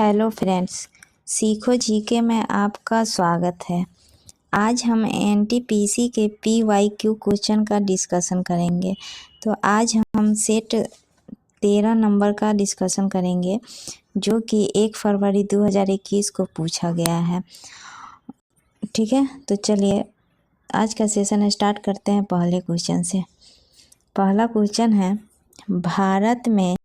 Hello friends, सीखो GK में आपका स्वागत है। आज हम एनटीपीसी के पीवाईक्यू क्वेश्चन का डिस्कशन करेंगे। तो आज हम सेट 13 नंबर का डिस्कशन करेंगे जो कि 1 फरवरी 2021 को पूछा गया है। ठीक है, तो चलिए आज का सेशन स्टार्ट करते हैं पहले क्वेश्चन से। पहला क्वेश्चन है, भारत में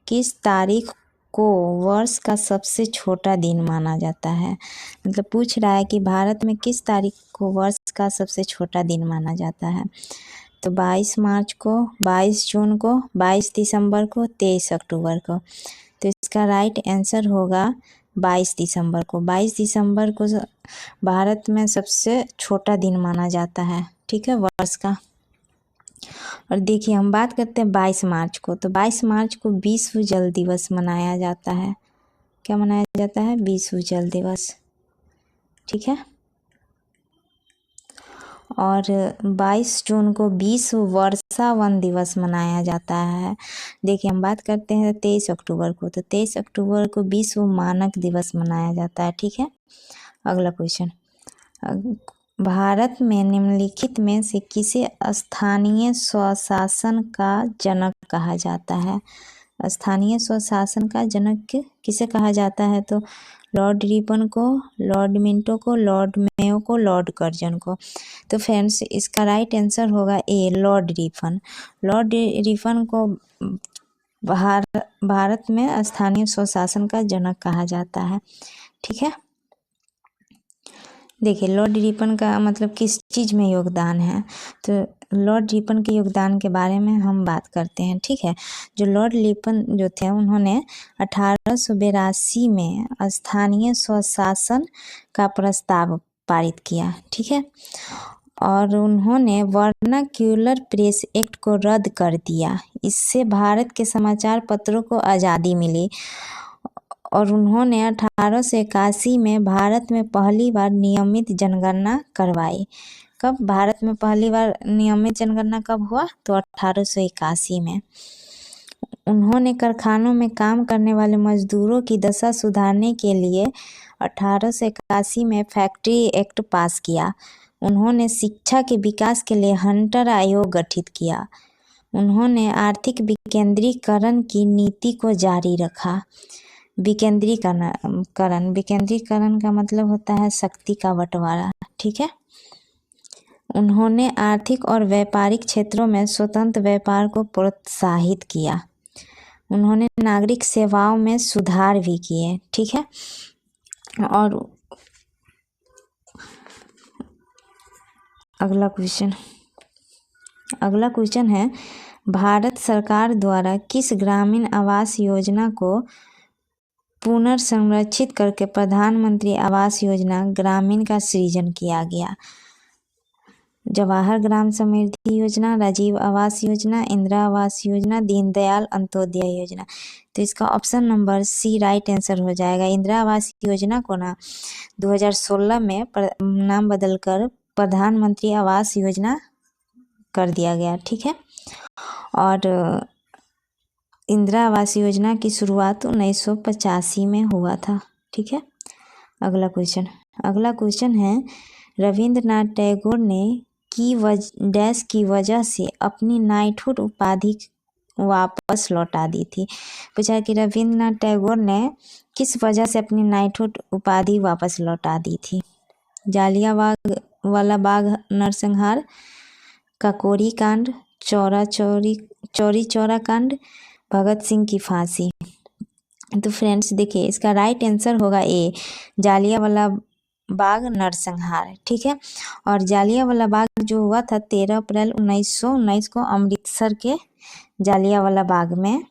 किस तारीख को वर्ष का सबसे छोटा दिन माना जाता है। मतलब पूछ रहा है कि भारत में किस तारीख को वर्ष का सबसे छोटा दिन माना जाता है। तो 22 मार्च को, 22 जून को, 22 दिसंबर को, 23 अक्टूबर को। तो इसका राइट आंसर होगा 22 दिसंबर को। 22 दिसंबर को भारत में सबसे छोटा दिन माना जाता है, ठीक है, वर्ष का। और देखिए हम बात करते हैं 22 मार्च को। तो 22 मार्च को विश्व जल दिवस मनाया जाता है। क्या मनाया जाता है? विश्व जल दिवस, ठीक है। और 22 जून को विश्व वर्षा वन दिवस मनाया जाता है। देखिए हम बात करते हैं 23 अक्टूबर को। तो 23 अक्टूबर को विश्व मानक दिवस मनाया जाता है, ठीक है। अगला क्वेश्चन, भारत में निम्नलिखित में से किसे स्थानीय स्वशासन का जनक कहा जाता है। स्थानीय स्वशासन का जनक किसे कहा जाता है? तो लॉर्ड रिपन को, लॉर्ड मिंटो को, लॉर्ड मेयो को, लॉर्ड कर्जन को। तो फ्रेंड्स इसका राइट आंसर होगा ए, लॉर्ड रिपन। लॉर्ड रिपन को भारत में स्थानीय स्वशासन का जनक कहा जाता है, ठीक है। देखिए लॉर्ड रिपन का मतलब किस चीज़ में योगदान है। तो लॉर्ड रिपन के योगदान के बारे में हम बात करते हैं, ठीक है। जो लॉर्ड रिपन जो थे उन्होंने 1882 में स्थानीय स्वशासन का प्रस्ताव पारित किया, ठीक है। और उन्होंने वर्नाक्यूलर प्रेस एक्ट को रद्द कर दिया। इससे भारत के समाचार पत्रों को आज़ादी मिली। और उन्होंने 1881 में भारत में पहली बार नियमित जनगणना करवाई। कब भारत में पहली बार नियमित जनगणना कब हुआ? तो 1881 में। उन्होंने कारखानों में काम करने वाले मजदूरों की दशा सुधारने के लिए 1881 में फैक्ट्री एक्ट पास किया। उन्होंने शिक्षा के विकास के लिए हंटर आयोग गठित किया। उन्होंने आर्थिक विकेंद्रीकरण की नीति को जारी रखा। विकेंद्रीकरण का मतलब होता है शक्ति का बंटवारा, ठीक है। उन्होंने आर्थिक और व्यापारिक क्षेत्रों में स्वतंत्र व्यापार को प्रोत्साहित किया। उन्होंने नागरिक सेवाओं में सुधार भी किए, ठीक है। और अगला क्वेश्चन है, भारत सरकार द्वारा किस ग्रामीण आवास योजना को पुनर्संरक्षित करके प्रधानमंत्री आवास योजना ग्रामीण का सृजन किया गया। जवाहर ग्राम समृद्धि योजना, राजीव आवास योजना, इंदिरा आवास योजना, दीनदयाल अंत्योदय योजना। तो इसका option number C right answer हो जाएगा। इंदिरा आवास योजना को 2016 में नाम बदलकर प्रधानमंत्री आवास योजना कर दिया गया, ठीक है। और इंदिरा आवास योजना की शुरुआत 1985 में हुआ था, ठीक है। अगला क्वेश्चन है, रविंद्रनाथ टैगोर ने डैश की वजह से अपनी नाइटहुड उपाधि वापस लौटा दी थी। पूछा कि रविंद्रनाथ टैगोर ने किस वजह से अपनी नाइटहुड उपाधि वापस लौटा दी थी। जालियांवाला बाग नरसंहार, काकोरी कांड, चौरी चौरा कांड, भगत सिंह की फांसी। तो फ्रेंड्स देखिए इसका राइट आंसर होगा ए, जालियांवाला बाग नरसंहार, ठीक है। और जालियांवाला बाग जो हुआ था 13 अप्रैल 1919 को अमृतसर के जालियांवाला बाग में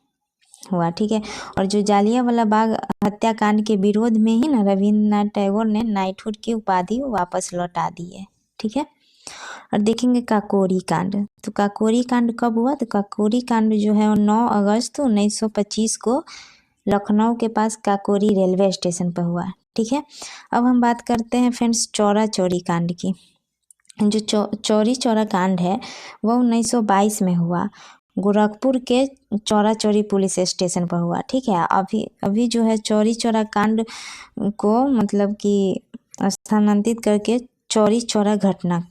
हुआ, ठीक है। और जो जालियांवाला बाग हत्याकांड के विरोध में ही रविंद्रनाथ टैगोर ने नाइटहुड की उपाधि वापस लौटा दी है, ठीक है। और देखेंगे काकोरी कांड। तो काकोरी कांड कब हुआ? तो काकोरी कांड जो है 9 अगस्त 1925 को लखनऊ के पास काकोरी रेलवे स्टेशन पर हुआ, ठीक है। अब हम बात करते हैं फ्रेंड्स चौरा चौरी कांड की। जो चौरी चौरा कांड है वह 1922 में हुआ। गोरखपुर के चौरा चौरी पुलिस स्टेशन पर हुआ। ठीक है, अभी जो है चौरी चौरा कांड को मतलब कि स्थानांतरित करके चौरी चौरा घटना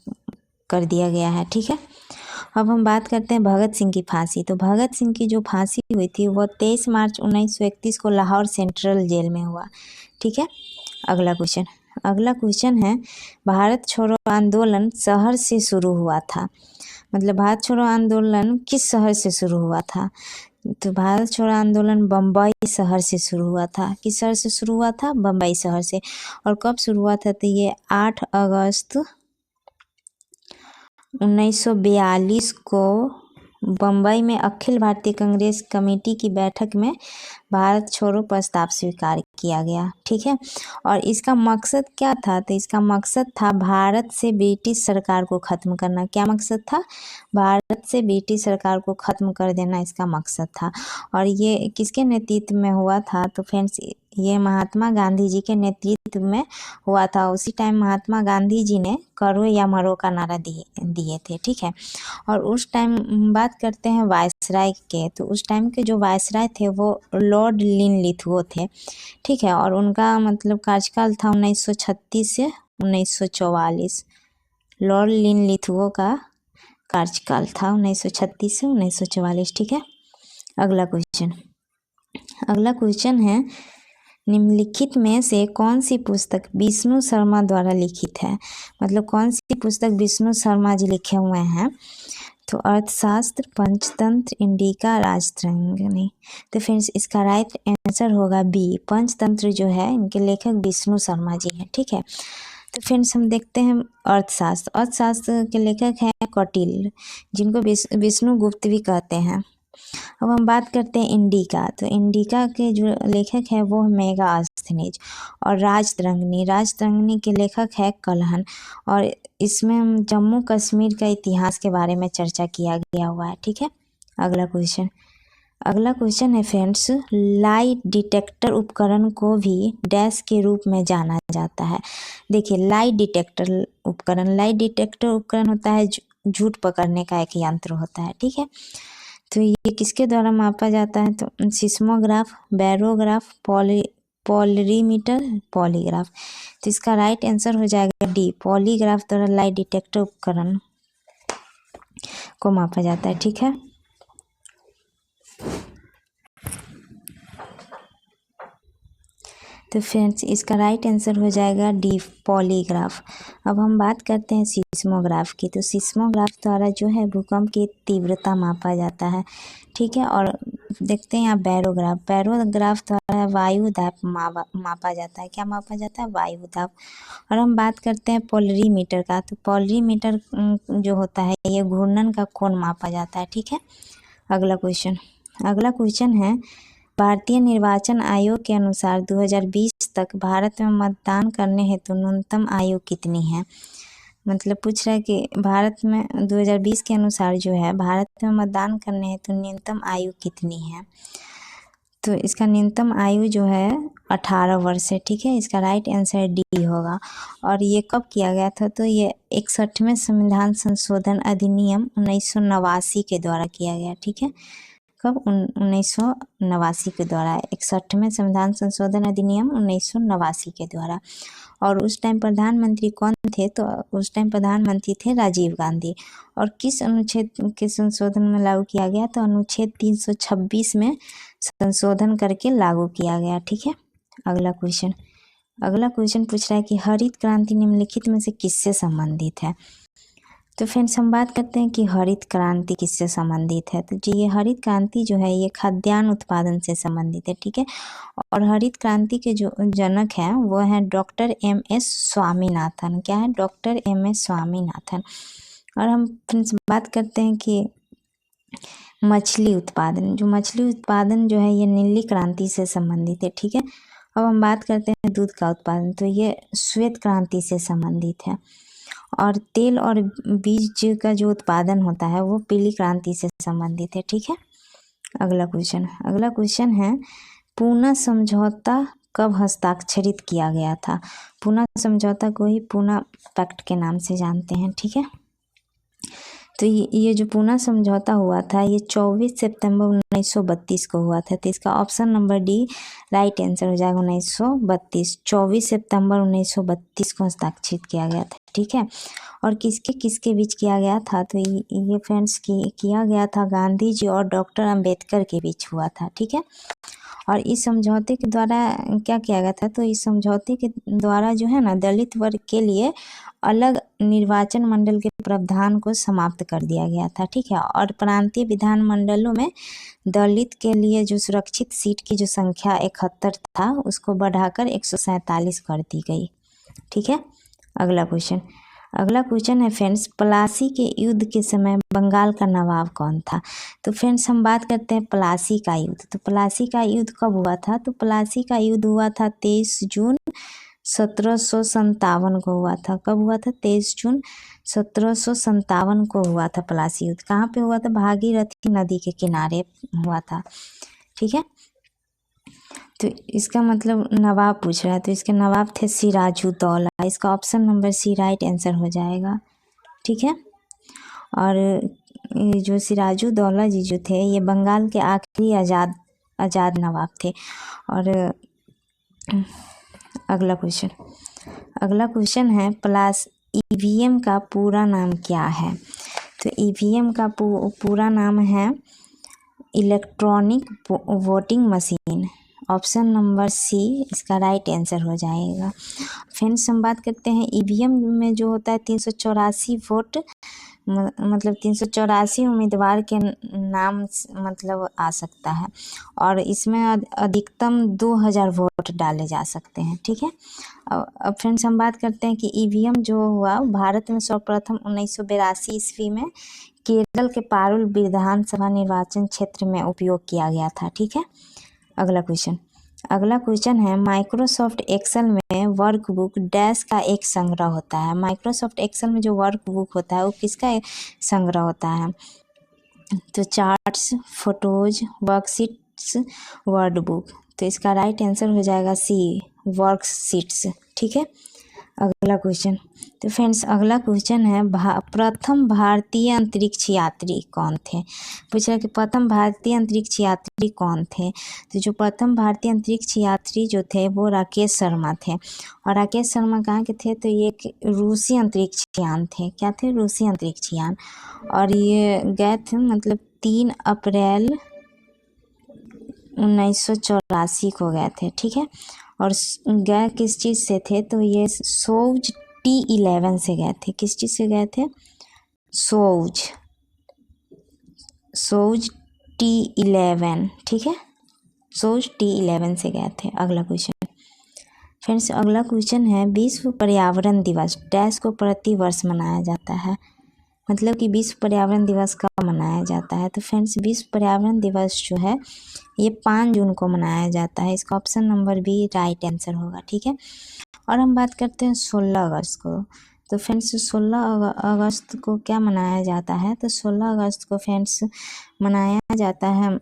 कर दिया गया है। ठीक है, अब हम बात करते हैं भगत सिंह की फांसी। तो भगत सिंह की जो फांसी हुई थी वह 23 मार्च 1931 को लाहौर सेंट्रल जेल में हुआ। ठीक है, अगला क्वेश्चन है भारत छोड़ो आंदोलन शहर से शुरू हुआ था। मतलब भारत छोड़ो आंदोलन किस शहर से शुरू हुआ था? तो भारत छोड़ो आंदोलन बम्बई शहर से शुरू हुआ था। किस शहर से शुरू हुआ था? बम्बई शहर से। और कब शुरू हुआ था? तो ये 8 अगस्त 1942 को बम्बई में अखिल भारतीय कांग्रेस कमेटी की बैठक में भारत छोड़ो प्रस्ताव स्वीकार किया गया। ठीक है, और इसका मकसद क्या था? तो इसका मकसद था भारत से ब्रिटिश सरकार को ख़त्म करना। क्या मकसद था? भारत से ब्रिटिश सरकार को ख़त्म कर देना इसका मकसद था। और ये किसके नेतृत्व में हुआ था? तो फ्रेंड्स ये महात्मा गांधी जी के नेतृत्व में हुआ था। उसी टाइम महात्मा गांधी जी ने करो या मरो का नारा दिए थे। ठीक है, और उस टाइम बात करते हैं वायसराय के। तो उस टाइम के जो वायसराय थे वो लॉर्ड लिनलिथगो थे। ठीक है, और उनका मतलब कार्यकाल था 1936 से 1944। लॉर्ड लिनलिथगो का कार्यकाल था 1936 से 1944। ठीक है, अगला क्वेश्चन है निम्नलिखित में से कौन सी पुस्तक विष्णु शर्मा द्वारा लिखित है? मतलब कौन सी पुस्तक विष्णु शर्मा जी लिखे हुए हैं? तो अर्थशास्त्र, पंचतंत्र, इंडिका, राजतरंगिणी। तो फ्रेंड्स इसका राइट आंसर होगा बी, पंचतंत्र जो है इनके लेखक विष्णु शर्मा जी हैं। ठीक है, तो फ्रेंड्स हम देखते हैं अर्थशास्त्र के लेखक हैं कौटिल्य, जिनको विष्णु गुप्त भी कहते हैं। अब हम बात करते हैं इंडिका। तो इंडिका के जो लेखक है वो मेगास्थनीज। और राजतरंगिणी के लेखक है कलहन। और इसमें हम जम्मू कश्मीर का इतिहास के बारे में चर्चा किया गया हुआ है। ठीक है, अगला क्वेश्चन है फ्रेंड्स, लाई डिटेक्टर उपकरण को भी डैश के रूप में जाना जाता है। देखिए लाई डिटेक्टर उपकरण होता है झूठ पकड़ने का एक यंत्र होता है। ठीक है, तो ये किसके द्वारा मापा जाता है? तो सिस्मोग्राफ, बैरोग्राफ, पोलरीमीटर, पॉलीग्राफ। तो इसका राइट आंसर हो जाएगा डी, पॉलीग्राफ द्वारा लाई डिटेक्टर उपकरण को मापा जाता है। ठीक है, तो फ्रेंड्स इसका राइट आंसर हो जाएगा डी, पॉलीग्राफ। अब हम बात करते हैं सिस्मोग्राफ की। तो सिस्मोग्राफ द्वारा जो है भूकंप की तीव्रता मापा जाता है। ठीक है, और देखते हैं यहाँ बैरोग्राफ द्वारा वायु दाब मापा जाता है। क्या मापा जाता है? वायु दाब। और हम बात करते हैं पोलरीमीटर का। तो पोलरीमीटर जो होता है ये घूर्णन का कोण मापा जाता है। ठीक है, अगला क्वेश्चन है भारतीय निर्वाचन आयोग के अनुसार 2020 तक भारत में मतदान करने हेतु न्यूनतम आयु कितनी है? मतलब पूछ रहा है कि भारत में 2020 के अनुसार जो है भारत में मतदान करने हेतु न्यूनतम आयु कितनी है? तो इसका न्यूनतम आयु जो है 18 वर्ष है। ठीक है, इसका राइट आंसर डी होगा। और ये कब किया गया था? तो ये 61वें संविधान संशोधन अधिनियम 1989 के द्वारा किया गया। ठीक है, कब? 1989 के द्वारा, 61वें संविधान संशोधन अधिनियम 1989 के द्वारा। और उस टाइम प्रधानमंत्री कौन थे? तो उस टाइम प्रधानमंत्री थे राजीव गांधी। और किस अनुच्छेद के संशोधन में लागू किया गया? तो अनुच्छेद 326 में संशोधन करके लागू किया गया। ठीक है, अगला क्वेश्चन पूछ रहा है कि हरित क्रांति निम्नलिखित में से किससे संबंधित है? तो फ्रेंड्स हम बात करते हैं कि हरित क्रांति किससे संबंधित है। तो जी ये हरित क्रांति जो है ये खाद्यान्न उत्पादन से संबंधित है। ठीक है, और हरित क्रांति के जो जनक हैं वो हैं डॉक्टर एम.एस. स्वामीनाथन। क्या है? Doctor MS. स्वामीनाथन। और हम फ्रेंड्स बात करते हैं कि मछली उत्पादन जो है ये नीली क्रांति से संबंधित है। ठीक है, अब हम बात करते हैं दूध का उत्पादन। तो ये श्वेत क्रांति से संबंधित है। और तेल और बीज का जो उत्पादन होता है वो पीली क्रांति से संबंधित है। ठीक है, अगला क्वेश्चन है पूना समझौता कब हस्ताक्षरित किया गया था? पूना समझौता को ही पूना पैक्ट के नाम से जानते हैं। ठीक है, तो ये जो पूना समझौता हुआ था ये 24 सितंबर 1932 को हुआ था। तो इसका option number D right answer हो जाएगा 1932। 24 सितंबर 1932 को हस्ताक्षरित किया गया था, ठीक है। और किसके किसके बीच किया गया था, तो ये फ्रेंड्स किया गया था गांधी जी और डॉक्टर अंबेडकर के बीच हुआ था, ठीक है। और इस समझौते के द्वारा क्या किया गया था, तो इस समझौते के द्वारा जो है ना दलित वर्ग के लिए अलग निर्वाचन मंडल के प्रावधान को समाप्त कर दिया गया था, ठीक है। और प्रांतीय विधान मंडलों में दलित के लिए जो सुरक्षित सीट की जो संख्या 71 था उसको बढ़ाकर 147 कर दी गई, ठीक है। अगला क्वेश्चन है फ्रेंड्स, प्लासी के युद्ध के समय बंगाल का नवाब कौन था। तो फ्रेंड्स हम बात करते हैं प्लासी का युद्ध। तो प्लासी का युद्ध कब हुआ था, तो प्लासी का युद्ध हुआ था 23 जून 1757 को हुआ था। कब हुआ था, 23 जून 1757 को हुआ था प्लासी युद्ध। कहाँ पे हुआ था, भागीरथी नदी के किनारे हुआ था, ठीक है। तो इसका मतलब नवाब पूछ रहा है, तो इसके नवाब थे सिराजुद्दौला। इसका option number C right answer हो जाएगा, ठीक है। और ये जो सिराजुद्दौला जी जो थे ये बंगाल के आखिरी आज़ाद नवाब थे। और अगला क्वेश्चन है ईवीएम का पूरा नाम क्या है। तो ईवीएम का पूरा नाम है electronic voting machine. Option number C इसका राइट आंसर हो जाएगा। फ्रेंड्स हम बात करते हैं ईवीएम में जो होता है 384 वोट, मतलब 384 उम्मीदवार के नाम मतलब आ सकता है और इसमें अधिकतम 2000 वोट डाले जा सकते हैं, ठीक है। अब फ्रेंड्स हम बात करते हैं कि ईवीएम जो हुआ भारत में सर्वप्रथम 1982 ईस्वी में केरल के पारुल विधानसभा निर्वाचन क्षेत्र में उपयोग किया गया था, ठीक है। अगला क्वेश्चन है माइक्रोसॉफ्ट एक्सेल में वर्कबुक डैश का एक संग्रह होता है। माइक्रोसॉफ्ट एक्सेल में जो वर्कबुक होता है वो किसका संग्रह होता है, तो चार्ट्स, फोटोज, वर्कशीट्स, वर्डबुक। तो इसका राइट आंसर हो जाएगा सी वर्कशीट्स, ठीक है। तो फ्रेंड्स अगला क्वेश्चन है प्रथम भारतीय अंतरिक्ष यात्री कौन थे। पूछ रहा है कि प्रथम भारतीय अंतरिक्ष यात्री कौन थे। तो जो प्रथम भारतीय अंतरिक्ष यात्री जो थे वो राकेश शर्मा थे। और राकेश शर्मा कहाँ के थे, तो ये एक रूसी अंतरिक्ष यान थे। क्या थे, रूसी अंतरिक्ष यान। और ये गए थे मतलब 3 अप्रैल 1984 को गए थे, ठीक है। और गए किस चीज़ से थे, तो ये सोयूज T11 से गए थे। किस चीज़ से गए थे, सोयूज T11, ठीक है, सोयूज T11 से गए थे। अगला क्वेश्चन फ्रेंड्स अगला क्वेश्चन है विश्व पर्यावरण दिवस डैश को प्रति वर्ष मनाया जाता है। मतलब कि विश्व पर्यावरण दिवस कब मनाया जाता है, तो फ्रेंड्स विश्व पर्यावरण दिवस जो है ये 5 जून को मनाया जाता है। इसका option number B right answer होगा, ठीक है। और हम बात करते हैं 16 अगस्त को। तो फ्रेंड्स 16 अगस्त को क्या मनाया जाता है, तो 16 अगस्त को फ्रेंड्स मनाया जाता है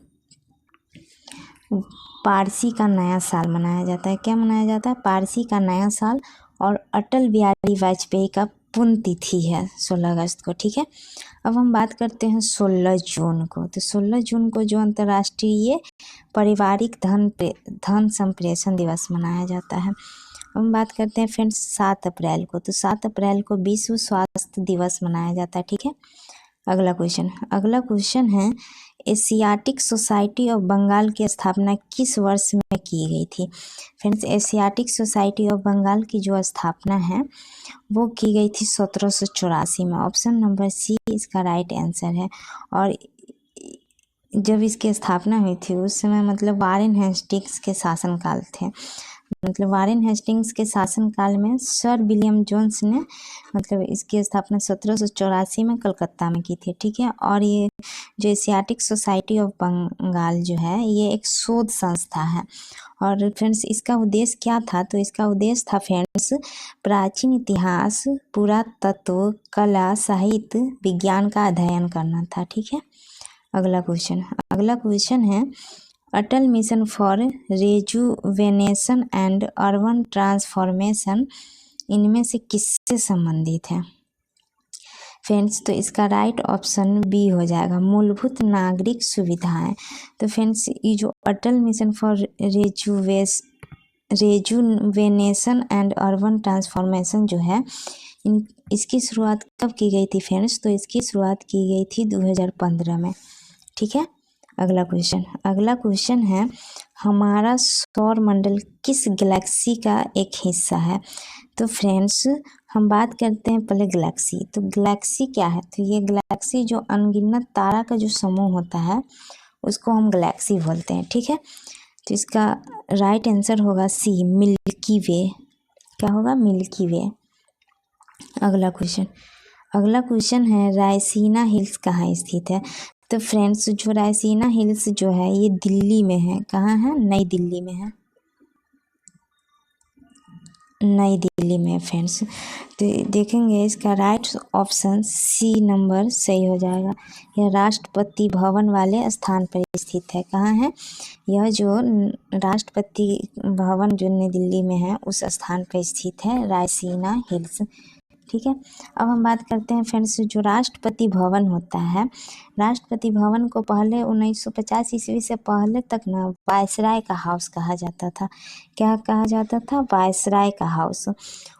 पारसी का नया साल मनाया जाता है। क्या मनाया जाता है, पारसी का नया साल। और अटल बिहारी वाजपेयी का पुण्यतिथि है 16 अगस्त को, ठीक है। अब हम बात करते हैं 16 जून को। तो 16 जून को जो अंतर्राष्ट्रीय पारिवारिक धन संप्रेषण दिवस मनाया जाता है। हम बात करते हैं फ्रेंड्स 7 अप्रैल को। तो 7 अप्रैल को विश्व स्वास्थ्य दिवस मनाया जाता है, ठीक है। अगला क्वेश्चन है एशियाटिक सोसाइटी ऑफ बंगाल की स्थापना किस वर्ष में की गई थी। Friends Asiatic Society of Bengal की जो स्थापना है वो की गई थी 1784 में। ऑप्शन नंबर सी इसका राइट आंसर है। और जब इसकी स्थापना हुई थी उस समय मतलब वारेन हेस्टिंग्स के शासनकाल थे। मतलब वारेन हेस्टिंग्स के शासनकाल में सर विलियम जोन्स ने मतलब इसकी स्थापना 1784 में कलकत्ता में की थी, ठीक है। और ये जो एशियाटिक सोसाइटी ऑफ बंगाल जो है ये एक शोध संस्था है। और फ्रेंड्स इसका उद्देश्य क्या था, तो इसका उद्देश्य था फ्रेंड्स प्राचीन इतिहास, पुरातत्व, कला, साहित्य, विज्ञान का अध्ययन करना था, ठीक है। अगला क्वेश्चन है Atal Mission for Rejuvenation and Urban Transformation इनमें से किससे संबंधित है। फ्रेंड्स तो इसका राइट ऑप्शन बी हो जाएगा, मूलभूत नागरिक सुविधाएं। तो फ्रेंड्स ये जो Atal Mission for Rejuvenation and Urban Transformation जो है इसकी शुरुआत कब की गई थी फ्रेंड्स? तो इसकी शुरुआत की गई थी 2015 में। ठीक है, अगला क्वेश्चन है हमारा सौर मंडल किस गैलेक्सी का एक हिस्सा है? तो फ्रेंड्स हम बात करते हैं पहले गैलेक्सी। तो गैलेक्सी क्या है? तो ये गैलेक्सी जो अनगिनत तारा का जो समूह होता है उसको हम गैलेक्सी बोलते हैं। ठीक है, तो इसका राइट आंसर होगा सी, मिल्की वे। क्या होगा? मिल्की वे। अगला क्वेश्चन है रायसीना हिल्स कहाँ स्थित है? तो फ्रेंड्स जो रायसीना हिल्स जो है ये दिल्ली में है। कहाँ है? नई दिल्ली में है, नई दिल्ली में फ्रेंड्स। तो देखेंगे इसका राइट ऑप्शन सी नंबर सही हो जाएगा। यह राष्ट्रपति भवन वाले स्थान पर स्थित है। कहाँ है? यह जो राष्ट्रपति भवन जो नई दिल्ली में है उस स्थान पर स्थित है रायसीना हिल्स। ठीक है, अब हम बात करते हैं फ्रेंड्स जो राष्ट्रपति भवन होता है, राष्ट्रपति भवन को पहले 1950 ईस्वी से पहले तक ना वायसराय का हाउस कहा जाता था। क्या कहा जाता था? वायसराय का हाउस।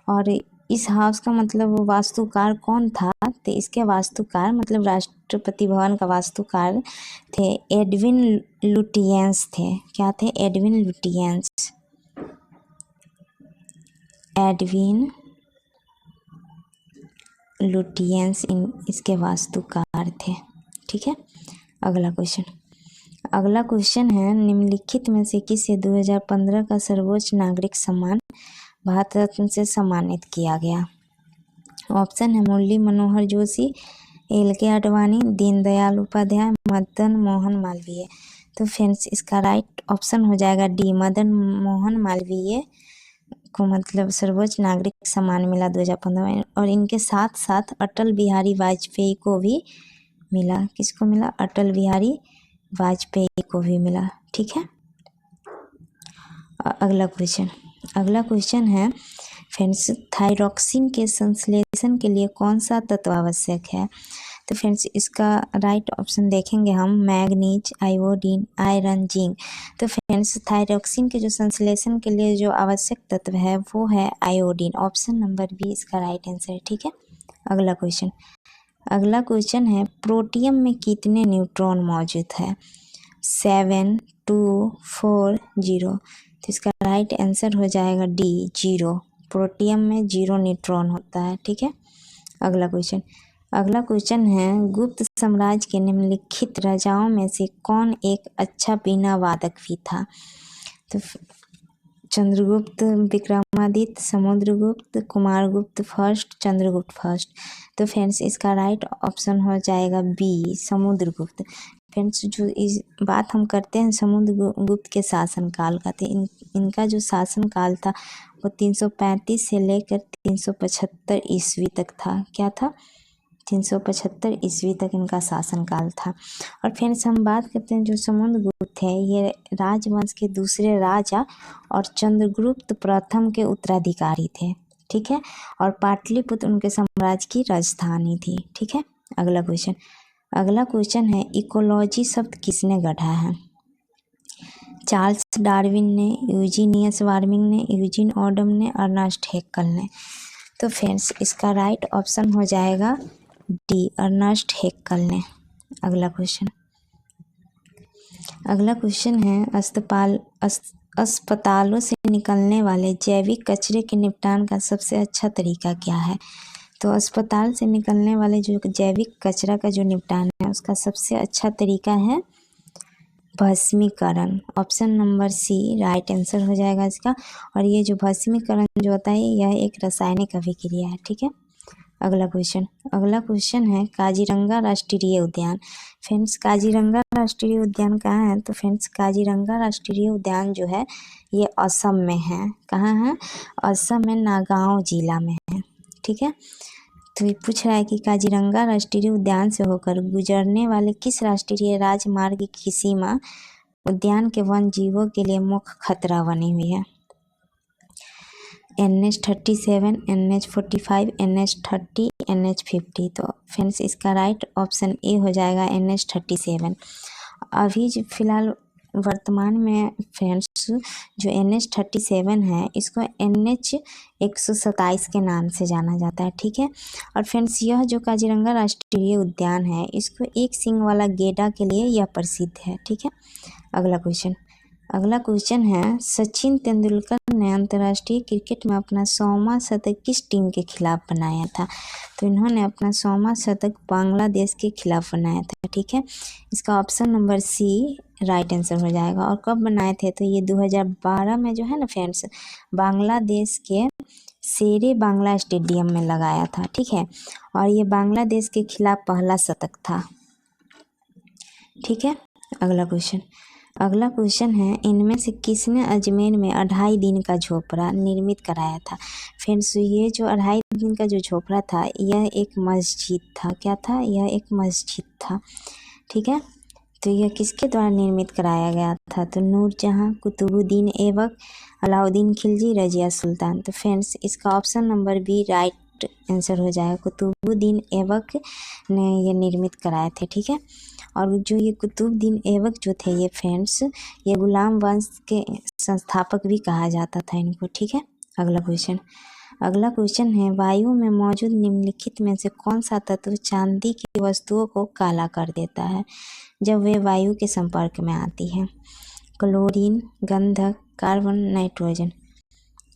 और इस हाउस का मतलब वास्तुकार कौन था? तो इसके वास्तुकार मतलब राष्ट्रपति भवन का वास्तुकार थे एडविन लुटियंस थे। क्या थे? एडविन लुटियंस इसके वास्तुकार थे। ठीक है, अगला क्वेश्चन है निम्नलिखित में से किसे 2015 का सर्वोच्च नागरिक सम्मान भारत रत्न से सम्मानित किया गया? ऑप्शन है मुरली मनोहर जोशी, LK आडवाणी, दीनदयाल उपाध्याय, मदन मोहन मालवीय। तो फ्रेंड्स इसका राइट ऑप्शन हो जाएगा डी, मदन मोहन मालवीय को मतलब सर्वोच्च नागरिक सम्मान मिला 2015 में। और इनके साथ साथ अटल बिहारी वाजपेयी को भी मिला। किसको मिला? अटल बिहारी वाजपेयी को भी मिला। ठीक है, अगला क्वेश्चन है फ्रेंड्स थायरॉक्सिन के संश्लेषण के लिए कौन सा तत्व आवश्यक है? तो फ्रेंड्स इसका राइट ऑप्शन देखेंगे हम मैग्नीज, आयोडीन, आयरन, जिंक। तो फ्रेंड्स थायरॉक्सिन के जो संश्लेषण के लिए जो आवश्यक तत्व है वो है आयोडीन। ऑप्शन नंबर बी इसका राइट आंसर है। ठीक है, अगला क्वेश्चन है प्रोटियम में कितने न्यूट्रॉन मौजूद है? 7, 2, 4, 0। तो इसका राइट आंसर हो जाएगा डी, 0। प्रोटियम में 0 न्यूट्रॉन होता है। ठीक है, अगला क्वेश्चन है गुप्त साम्राज्य के निम्नलिखित राजाओं में से कौन एक अच्छा वीणा वादक भी था? तो चंद्रगुप्त, विक्रमादित्य, समुद्रगुप्त, कुमारगुप्त फर्स्ट, चंद्रगुप्त फर्स्ट। तो फ्रेंड्स इसका राइट ऑप्शन हो जाएगा बी, समुद्रगुप्त। फ्रेंड्स जो इस बात हम करते हैं समुद्रगुप्त के शासनकाल का, तो इनका जो शासनकाल था वो 335 से लेकर 375 ईस्वी तक था। क्या था? 375 ईस्वी तक इनका शासनकाल था। और फ्रेंड्स हम बात करते हैं जो समुद्रगुप्त है ये राजवंश के दूसरे राजा और चंद्रगुप्त प्रथम के उत्तराधिकारी थे। ठीक है, और पाटलिपुत्र उनके साम्राज्य की राजधानी थी। ठीक है, अगला क्वेश्चन है इकोलॉजी शब्द किसने गढ़ा है? चार्ल्स डार्विन ने, यूजीनियस वार्मिंग ने, यूजीन ऑडम ने, अर्नेस्ट हैक्कल ने। तो फ्रेंड्स इसका राइट ऑप्शन हो जाएगा डी, अर्नेस्ट हैक्कल ने। अगला क्वेश्चन है अस्पतालों से निकलने वाले जैविक कचरे के निपटान का सबसे अच्छा तरीका क्या है? तो अस्पताल से निकलने वाले जो जैविक कचरा का जो निपटान है उसका सबसे अच्छा तरीका है भस्मीकरण। Option number C right answer हो जाएगा इसका। और ये जो भस्मीकरण जो होता है यह एक रासायनिक अभिक्रिया है। ठीक है, अगला क्वेश्चन है काजीरंगा राष्ट्रीय उद्यान। फ्रेंड्स काजीरंगा राष्ट्रीय उद्यान कहाँ है? तो फ्रेंड्स काजीरंगा राष्ट्रीय उद्यान जो है ये असम में है। कहाँ है? असम में नागांव जिला में है। ठीक है, तो ये पूछ रहा है कि काजीरंगा राष्ट्रीय उद्यान से होकर गुजरने वाले किस राष्ट्रीय राजमार्ग की सीमा उद्यान के वन जीवों के लिए मुख्य खतरा बनी हुई है? NH37, NH45, NH30, NH50। तो फ्रेंड्स इसका राइट ऑप्शन ए हो जाएगा NH37। अभी जो फिलहाल वर्तमान में फ्रेंड्स जो NH37 है इसको NH127 के नाम से जाना जाता है, ठीक है। और फ्रेंड्स यह जो काजीरंगा राष्ट्रीय उद्यान है इसको एक सींग वाला गेंडा के लिए यह प्रसिद्ध है, ठीक है। अगला क्वेश्चन है सचिन तेंदुलकर ने अंतर्राष्ट्रीय क्रिकेट में अपना 100वां शतक किस टीम के खिलाफ बनाया था? तो इन्होंने अपना 100वां शतक बांग्लादेश के खिलाफ बनाया था, ठीक है। इसका option number C right answer हो जाएगा। और कब बनाए थे? तो ये 2012 में जो है ना फ्रेंड्स बांग्लादेश के शेरे बांग्ला स्टेडियम में लगाया था, ठीक है। और ये बांग्लादेश के खिलाफ पहला शतक था, ठीक है। अगला क्वेश्चन है इनमें से किसने अजमेर में 2.5 दिन का झोपड़ा निर्मित कराया था? फ्रेंड्स ये जो 2.5 दिन का जो झोपड़ा था यह एक मस्जिद था। क्या था? यह एक मस्जिद था, ठीक है। तो यह किसके द्वारा निर्मित कराया गया था? तो नूरजहां, कुतुबुद्दीन ऐबक, अलाउद्दीन खिलजी, रजिया सुल्तान। तो फ्रेंड्स इसका option number B right answer हो जाएगा। कुतुबुद्दीन ऐबक ने ये निर्मित कराए थे, ठीक है। और जो ये कुतुबुद्दीन ऐबक जो थे ये फ्रेंड्स ये गुलाम वंश के संस्थापक भी कहा जाता था इनको, ठीक है। अगला क्वेश्चन है वायु में मौजूद निम्नलिखित में से कौन सा तत्व चांदी की वस्तुओं को काला कर देता है जब वे वायु के संपर्क में आती है? क्लोरीन, गंधक, कार्बन, नाइट्रोजन।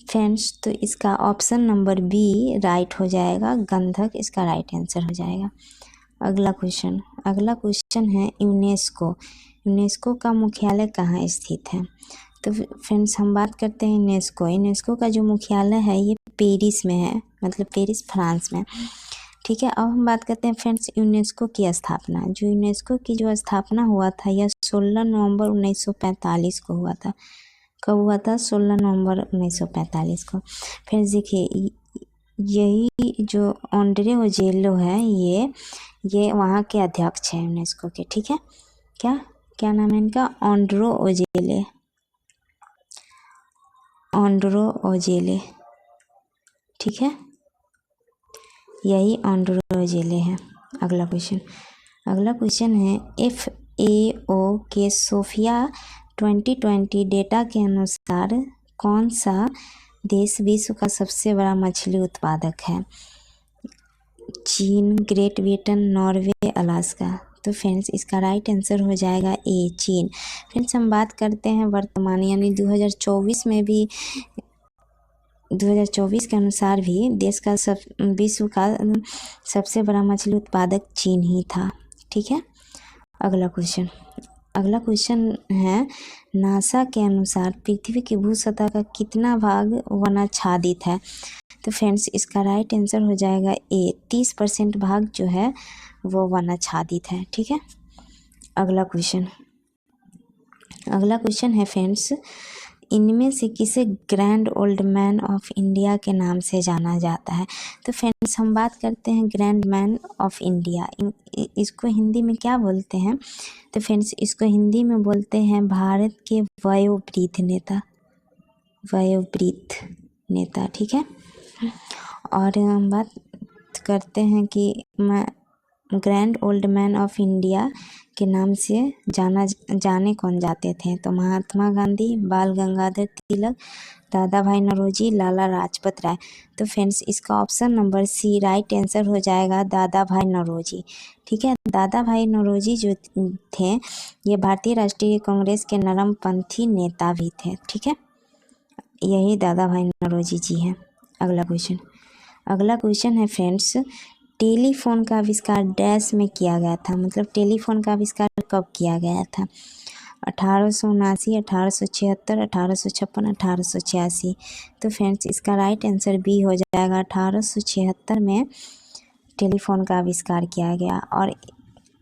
फ्रेंड्स तो इसका ऑप्शन नंबर बी राइट हो जाएगा, गंधक इसका राइट आंसर हो जाएगा। अगला क्वेश्चन है यूनेस्को का मुख्यालय कहाँ स्थित है? तो फ्रेंड्स हम बात करते हैं यूनेस्को का जो मुख्यालय है ये पेरिस में है, मतलब पेरिस फ्रांस में, ठीक है। अब हम बात करते हैं फ्रेंड्स यूनेस्को की स्थापना। जो यूनेस्को की जो स्थापना हुआ था यह 16 नवंबर 1945 को हुआ था। कब हुआ था? 16 नवंबर 1945 को। फिर देखिए यही जो ऑन्ड्रे ओजेलो है ये वहाँ के अध्यक्ष हैं यूनेस्को के, ठीक है। क्या नाम है इनका? ऑन्ड्रो ओजेले, ठीक है। यही ऑन्ड्रो ओजेले है। अगला क्वेश्चन है FAO के सोफिया 2020 डेटा के अनुसार कौन सा देश विश्व का सबसे बड़ा मछली उत्पादक है? चीन, ग्रेट ब्रिटेन, नॉर्वे, अलास्का। तो फ्रेंड्स इसका राइट आंसर हो जाएगा ए चीन। फ्रेंड्स हम बात करते हैं वर्तमान यानी 2024 में भी 2024 के अनुसार भी देश का विश्व का सबसे बड़ा मछली उत्पादक चीन ही था, ठीक है। अगला क्वेश्चन है नासा के अनुसार पृथ्वी की भूसतह का कितना भाग वनाच्छादित है? तो फ्रेंड्स इसका राइट आंसर हो जाएगा ए 30% भाग जो है वो वनाच्छादित है, ठीक है। अगला क्वेश्चन है फ्रेंड्स इनमें से किसे grand old man of India के नाम से जाना जाता है? तो फ्रेंड्स हम बात करते हैं ग्रैंड मैन ऑफ इंडिया। इसको हिंदी में क्या बोलते हैं? तो फ्रेंड्स इसको हिंदी में बोलते हैं भारत के वयोवृद्ध नेता, ठीक है। और हम बात करते हैं कि grand old man of India के नाम से जाने कौन जाते थे? तो महात्मा गांधी, बाल गंगाधर तिलक, दादा भाई नौरोजी, लाला लाजपत राय। तो फ्रेंड्स इसका option number C right answer हो जाएगा दादा भाई नौरोजी, ठीक है। दादा भाई नौरोजी जो थे ये भारतीय राष्ट्रीय कांग्रेस के नरमपंथी नेता भी थे, ठीक है। यही दादा भाई नौरोजी जी हैं। अगला क्वेश्चन है फ्रेंड्स टेलीफोन का आविष्कार डैश में किया गया था, मतलब टेलीफोन का आविष्कार कब किया गया था? 1879, 1876, 1856, 1886। तो फ्रेंड्स इसका राइट आंसर बी हो जाएगा 1876 में टेलीफोन का आविष्कार किया गया। और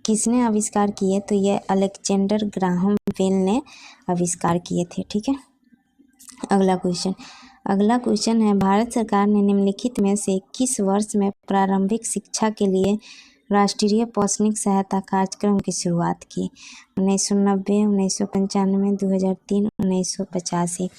किसने आविष्कार किए? तो ये अलेक्जेंडर ग्राहम बेल ने आविष्कार किए थे, ठीक है। अगला क्वेश्चन है भारत सरकार ने निम्नलिखित में से किस वर्ष में प्रारंभिक शिक्षा के लिए राष्ट्रीय शैक्षणिक सहायता कार्यक्रम की शुरुआत की? 1990, 1995, 2003, 1985।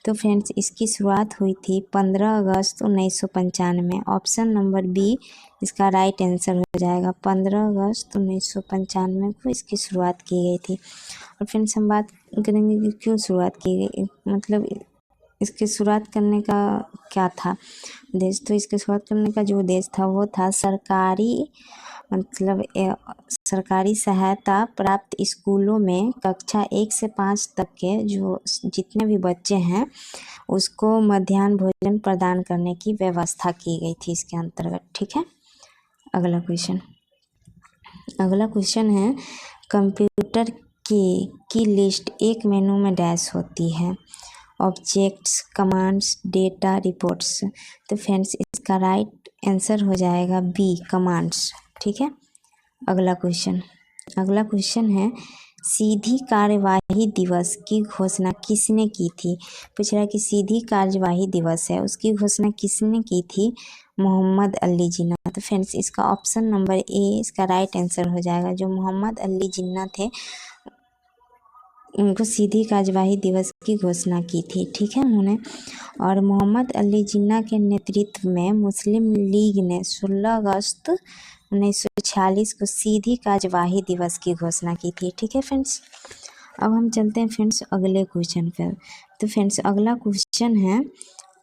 तो फ्रेंड्स इसकी शुरुआत हुई थी 15 अगस्त 1995। ऑप्शन नंबर बी इसका राइट आंसर हो जाएगा। 15 अगस्त 1995 को इसकी शुरुआत की गई थी। और फ्रेंड्स हम बात करेंगे कि क्यों शुरुआत की गई, मतलब इसकी शुरुआत करने का क्या था उद्देश्य। तो इसकी शुरुआत करने का जो उद्देश्य था वो था सरकारी सहायता प्राप्त स्कूलों में कक्षा 1 से 5 तक के जो जितने भी बच्चे हैं उसको मध्याह्न भोजन प्रदान करने की व्यवस्था की गई थी इसके अंतर्गत। ठीक है, अगला क्वेश्चन है कंप्यूटर की लिस्ट एक मेनू में डैश होती है। Objects, commands, data, reports. तो फ्रेंड्स इसका राइट आंसर हो जाएगा बी, कमांड्स। ठीक है, अगला क्वेश्चन है सीधी कार्यवाही दिवस की घोषणा किसने की थी। पूछ रहा है कि सीधी कार्यवाही दिवस है उसकी घोषणा किसने की थी। मोहम्मद अली जिन्ना। तो फ्रेंड्स इसका ऑप्शन नंबर ए इसका राइट आंसर हो जाएगा। जो मोहम्मद अली जिन्ना थे उनको सीधी कार्यवाही दिवस की घोषणा की थी। ठीक है उन्होंने। और मोहम्मद अली जिन्ना के नेतृत्व में मुस्लिम लीग ने 16 अगस्त 1946 को सीधी कार्यवाही दिवस की घोषणा की थी। ठीक है फ्रेंड्स, अब हम चलते हैं फ्रेंड्स अगले क्वेश्चन पर। तो फ्रेंड्स अगला क्वेश्चन है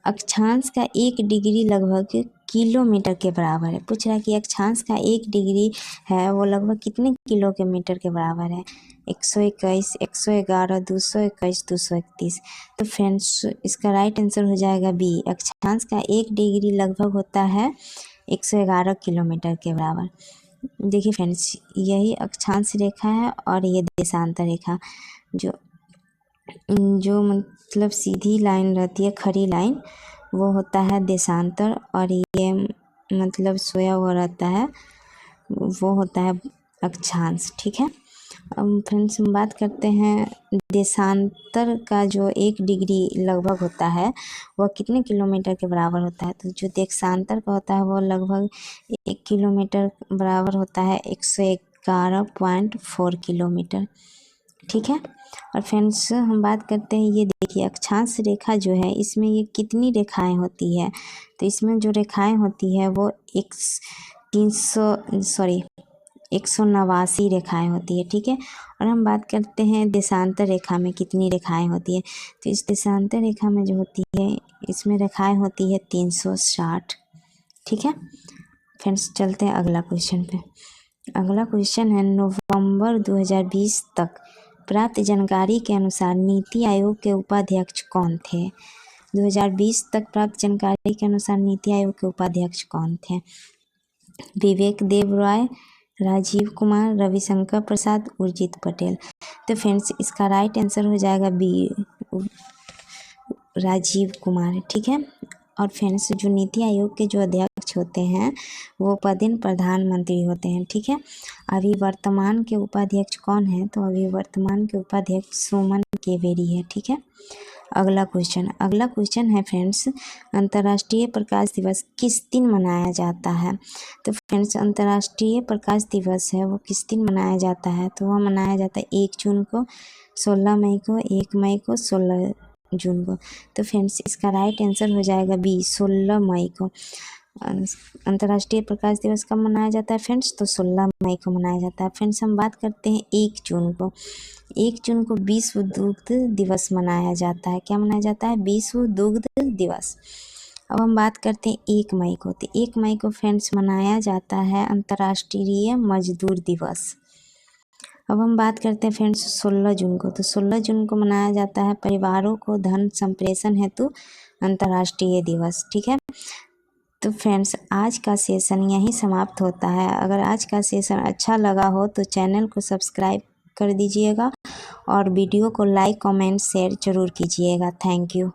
अक्षांश का 1 डिग्री लगभग किलोमीटर के बराबर है। पूछ रहा है कि अक्षांश का 1 डिग्री है वो लगभग कितने किलोमीटर के बराबर है। 121, 111, 221, 231। तो फ्रेंड्स इसका राइट आंसर हो जाएगा बी। अक्षांश का 1 डिग्री लगभग होता है 111 किलोमीटर के बराबर। देखिए फ्रेंड्स यही अक्षांश रेखा है और ये देशांतर रेखा जो मतलब सीधी लाइन रहती है, खड़ी लाइन, वो होता है देशांतर और ये मतलब सोया हुआ रहता है वो होता है अक्षांश। ठीक है, अब फ्रेंड्स हम बात करते हैं देशांतर का जो 1 डिग्री लगभग होता है वह कितने किलोमीटर के बराबर होता है। तो जो देशांतर का होता है वो लगभग 1 किलोमीटर बराबर होता है 111.4 किलोमीटर। ठीक है, और फ्रेंड्स हम बात करते हैं ये देखिए अक्षांश रेखा जो है इसमें ये कितनी रेखाएं होती है। तो इसमें जो रेखाएं होती है वो 189 रेखाएं होती है। ठीक है, और हम बात करते हैं देशांतर रेखा में कितनी रेखाएं होती है। तो इस देशांतर रेखा में जो होती है इसमें रेखाएं होती है 360। ठीक है फ्रेंड्स, चलते हैं अगला क्वेश्चन पे। अगला क्वेश्चन है नवंबर 2020 तक प्राप्त जानकारी के अनुसार नीति आयोग के उपाध्यक्ष कौन थे। 2020 तक प्राप्त जानकारी के अनुसार नीति आयोग के उपाध्यक्ष कौन थे। विवेक देव रॉय, राजीव कुमार, रविशंकर प्रसाद, उर्जित पटेल। तो फ्रेंड्स इसका राइट आंसर हो जाएगा बी, राजीव कुमार। ठीक है, और फ्रेंड्स जो नीति आयोग के जो अध्यक्ष होते हैं वो पदेन प्रधानमंत्री होते हैं। ठीक है, अभी वर्तमान के उपाध्यक्ष कौन है। तो अभी वर्तमान के उपाध्यक्ष सुमन केवेरी है। ठीक है, अगला क्वेश्चन है फ्रेंड्स अंतर्राष्ट्रीय प्रकाश दिवस किस दिन मनाया जाता है। तो फ्रेंड्स अंतर्राष्ट्रीय प्रकाश दिवस है वो किस दिन मनाया जाता है। तो वह मनाया जाता है 1 जून को, 16 मई को, 1 मई को, 16 जून को। तो फ्रेंड्स इसका राइट आंसर हो जाएगा बी, 16 मई को। अंतर्राष्ट्रीय प्रकाश दिवस कब मनाया जाता है फ्रेंड्स। तो 16 मई को मनाया जाता है। फ्रेंड्स हम बात करते हैं 1 जून को। 1 जून को विश्व दुग्ध दिवस मनाया जाता है। क्या मनाया जाता है, विश्व दुग्ध दिवस। अब हम बात करते हैं 1 मई को। तो 1 मई को फ्रेंड्स मनाया जाता है अंतर्राष्ट्रीय मजदूर दिवस। अब हम बात करते हैं फ्रेंड्स 16 जून को। तो 16 जून को मनाया जाता है परिवारों को धन संप्रेषण हेतु अंतर्राष्ट्रीय दिवस। ठीक है, तो फ्रेंड्स आज का सेशन यहीं समाप्त होता है। अगर आज का सेशन अच्छा लगा हो तो चैनल को सब्सक्राइब कर दीजिएगा और वीडियो को लाइक, कमेंट, शेयर जरूर कीजिएगा। Thank you.